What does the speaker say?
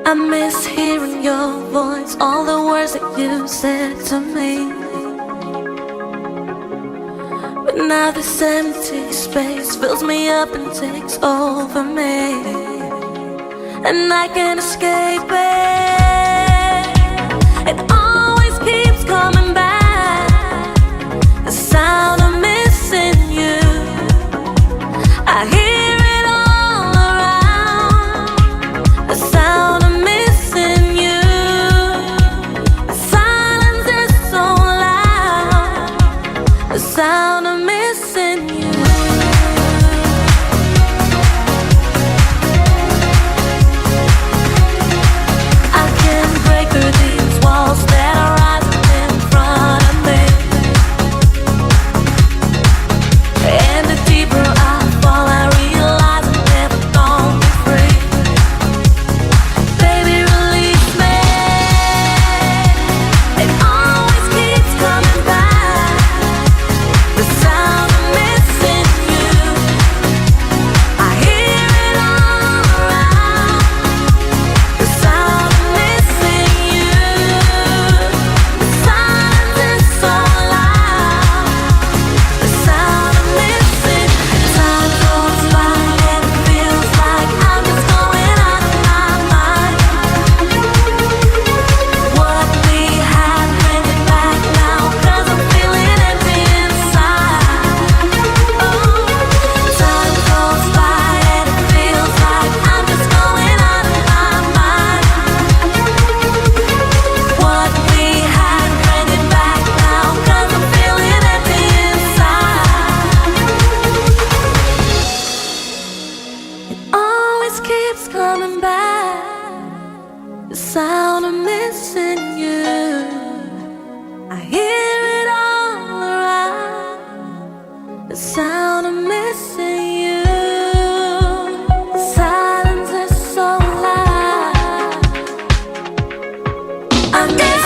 I miss hearing your voice, all the words that you said to me. But now this empty space fills me up and takes over me, and I can't escape it. It always keeps coming back, the sound of missing you. I hear it all around, the sound of missing you. The silence is so loud, the sound of missing you. I can't break through these walls that are rising in front of me, and the deeper I fall, I realize I'm never gonna be free. Baby, release me. It always keeps coming back, the sound of missing you. I hear it all around, the sound of missing you. The silence is so loud, the sound of missing. Time goes by and it feels like I'm just going out of my mind. What we had, bring it back now, 'cause I'm feeling empty inside. Oh, time goes by and it feels like I'm just going out of my mind. What we had, bring it back now, 'cause I'm feeling empty inside. It always keeps coming back, the sound of missing you. I hear it all around, the sound of missing you. Silence is so loud. I miss